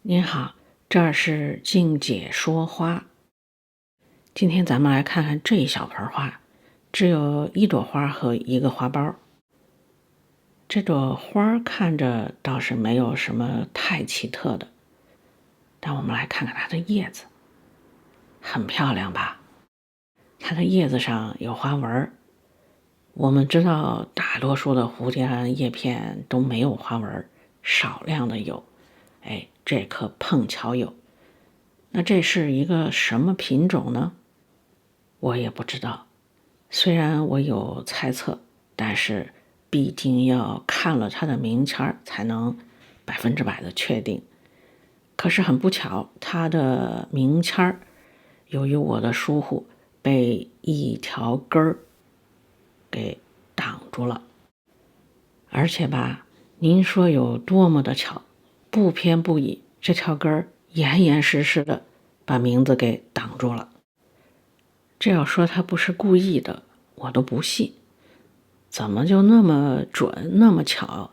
您好，这儿是静姐说花。今天咱们来看看这一小盆花，只有一朵花和一个花苞。这朵花看着倒是没有什么太奇特的，但我们来看看它的叶子，很漂亮吧？它的叶子上有花纹。我们知道大多数的蝴蝶兰叶片都没有花纹，少量的有。这棵碰巧有。那这是一个什么品种呢？我也不知道，虽然我有猜测，但是毕竟要看了它的名签才能100%的确定。可是很不巧，它的名签由于我的疏忽，被一条根儿给挡住了。而且吧，您说有多么的巧，不偏不倚，这条根儿严严实实的把名字给挡住了。这要说他不是故意的，我都不信。怎么就那么准，那么巧？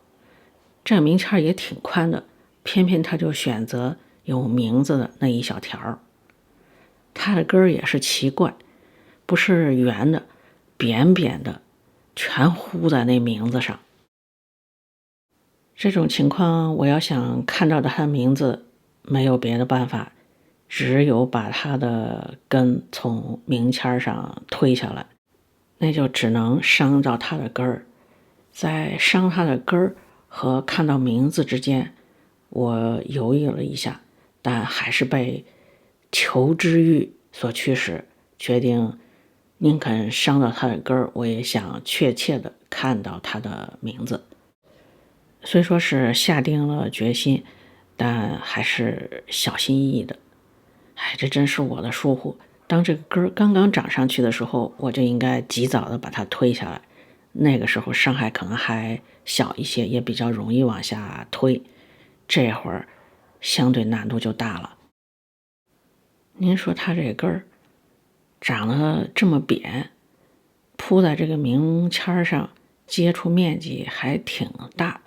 这名签也挺宽的，偏偏他就选择有名字的那一小条。它的根儿也是奇怪，不是圆的，扁扁的，全糊在那名字上。这种情况，我要想看到他的名字，没有别的办法，只有把他的根从名签上推下来，那就只能伤到他的根儿。在伤他的根儿和看到名字之间，我犹豫了一下，但还是被求知欲所驱使，决定宁肯伤到他的根儿，我也想确切的看到他的名字。虽说是下定了决心，但还是小心翼翼的。这真是我的疏忽。当这个根刚刚长上去的时候，我就应该及早的把它推下来。那个时候伤害可能还小一些，也比较容易往下推。这会儿相对难度就大了。您说它这根儿长得这么扁，铺在这个名签上，接触面积还挺大。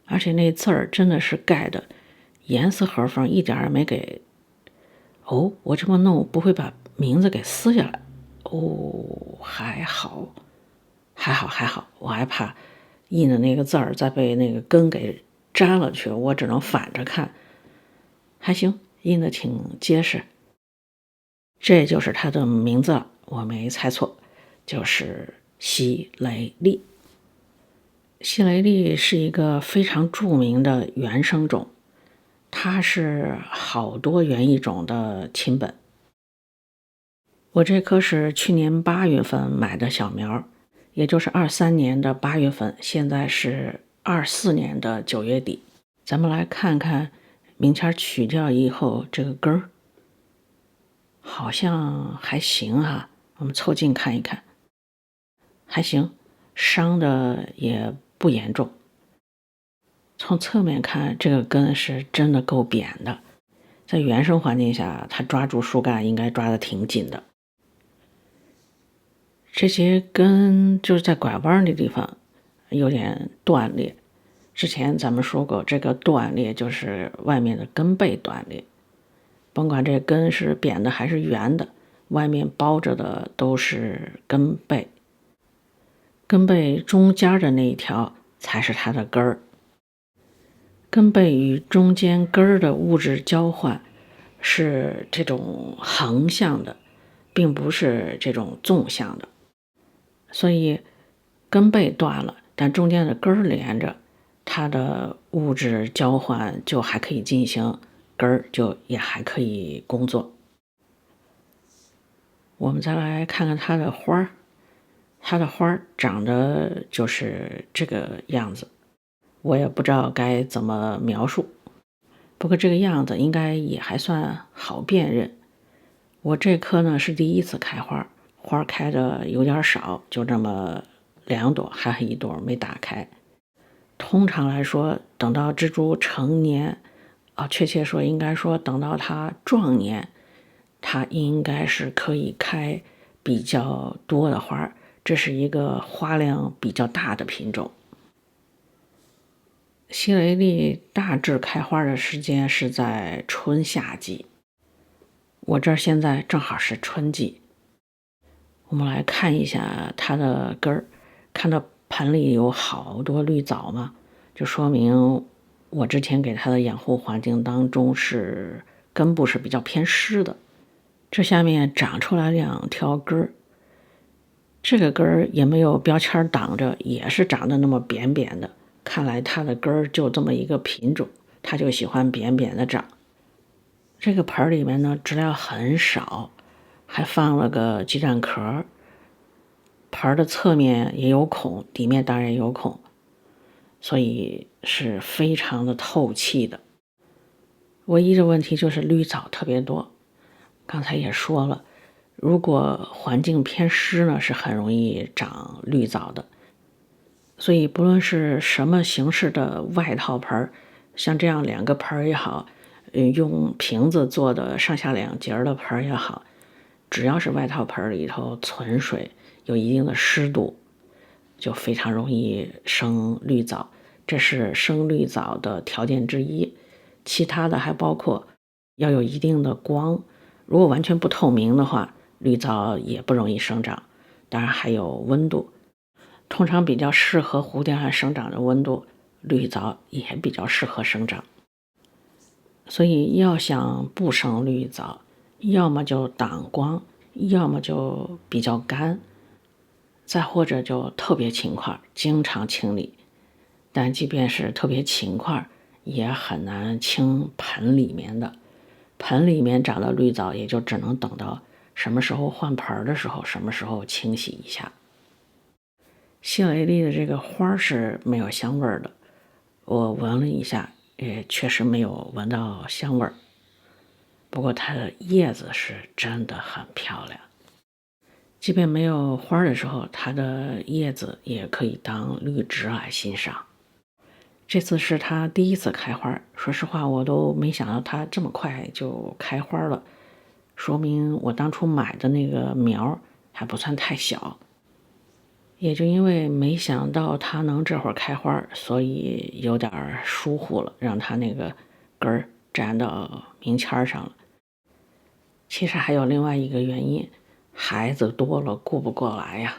而且那字儿真的是盖的严丝合缝，一点儿也没给。我这么弄不会把名字给撕下来？还好，我还怕印的那个字儿再被那个根给粘了去，我只能反着看。还行，印的挺结实。这就是它的名字了，我没猜错，就是西雷利。西雷利是一个非常著名的原生种，它是好多园艺种的亲本。我这棵是去年8月份买的小苗，也就是23年的8月份，现在是24年的9月底。咱们来看看名签取掉以后这个根儿，好像还行啊，我们凑近看一看。还行，伤的也不严重。从侧面看，这个根是真的够扁的，在原生环境下，它抓住树干应该抓得挺紧的。这些根就是在拐弯的地方有点断裂。之前咱们说过，这个断裂就是外面的根背断裂。甭管这根是扁的还是圆的，外面包着的都是根背。根背中间的那一条才是它的根儿。根背与中间根儿的物质交换是这种横向的，并不是这种纵向的。所以根背断了，但中间的根儿连着，它的物质交换就还可以进行，根儿就也还可以工作。我们再来看看它的花儿，它的花儿长得就是这个样子，我也不知道该怎么描述。不过这个样子应该也还算好辨认。我这棵呢是第一次开花，花开的有点少，就这么2朵，还有1朵没打开。通常来说，等到蜘蛛成年，确切说应该说等到它壮年，它应该是可以开比较多的花，这是一个花量比较大的品种。西雷利大致开花的时间是在春夏季，我这儿现在正好是春季。我们来看一下它的根儿，看到盆里有好多绿藻吗？就说明我之前给它的养护环境当中是根部是比较偏湿的。这下面长出来2条根儿，这个根儿也没有标签挡着，也是长得那么扁扁的。看来它的根儿就这么一个品种，它就喜欢扁扁的长。这个盆里面呢，质量很少，还放了个鸡蛋壳。盆的侧面也有孔，底面当然也有孔，所以是非常的透气的。唯一的问题就是绿藻特别多。刚才也说了，如果环境偏湿呢，是很容易长绿藻的。所以不论是什么形式的外套盆，像这样2个盆也好，用瓶子做的上下2节的盆也好，只要是外套盆里头存水，有一定的湿度，就非常容易生绿藻。这是生绿藻的条件之一。其他的还包括要有一定的光，如果完全不透明的话，绿藻也不容易生长。当然还有温度，通常比较适合蝴蝶兰生长的温度，绿藻也比较适合生长。所以要想不生绿藻，要么就挡光，要么就比较干，再或者就特别勤快，经常清理。但即便是特别勤快，也很难清盆里面的。盆里面长的绿藻也就只能等到什么时候换盆的时候，什么时候清洗一下。西雷利的这个花是没有香味的，我闻了一下，也确实没有闻到香味。不过它的叶子是真的很漂亮，即便没有花的时候，它的叶子也可以当绿植来欣赏。这次是它第1次开花，说实话我都没想到它这么快就开花了，说明我当初买的那个苗还不算太小。也就因为没想到它能这会儿开花，所以有点疏忽了，让它那个根儿粘到名签上了。其实还有另外一个原因，孩子多了顾不过来呀。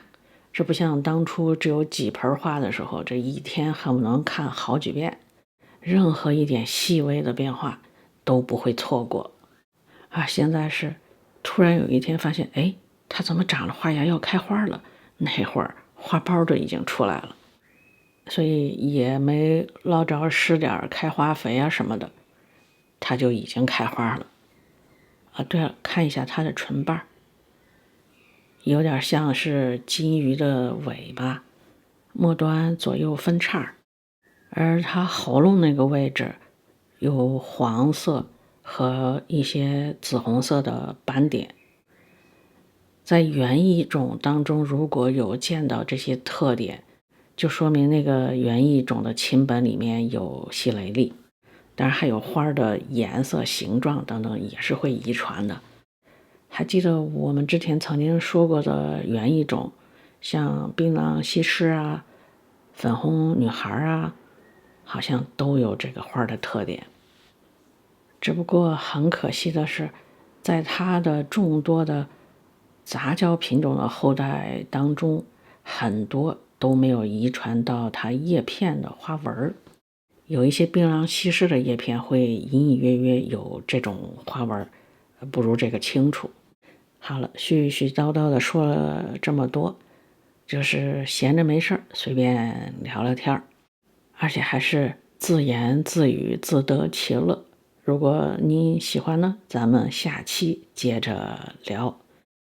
这不像当初只有几盆花的时候，这一天恨不能看好几遍，任何一点细微的变化都不会错过。现在是突然有一天发现，哎，它怎么长了花芽要开花了？那会儿花苞都已经出来了，所以也没捞着施点开花肥啊什么的，它就已经开花了。对了，看一下它的唇瓣，有点像是金鱼的尾巴，末端左右分叉，而它喉咙那个位置有黄色和一些紫红色的斑点。在园艺种当中，如果有见到这些特点，就说明那个园艺种的亲本里面有西雷利。当然还有花的颜色、形状等等也是会遗传的。还记得我们之前曾经说过的园艺种，像槟榔西施啊、粉红女孩啊，好像都有这个花的特点。只不过很可惜的是，在它的众多的杂交品种的后代当中，很多都没有遗传到它叶片的花纹。有一些槟榔西施的叶片会隐隐约约有这种花纹，不如这个清楚。好了，絮絮叨叨的说了这么多，就是闲着没事儿随便聊聊天儿，而且还是自言自语，自得其乐。如果你喜欢呢，咱们下期接着聊。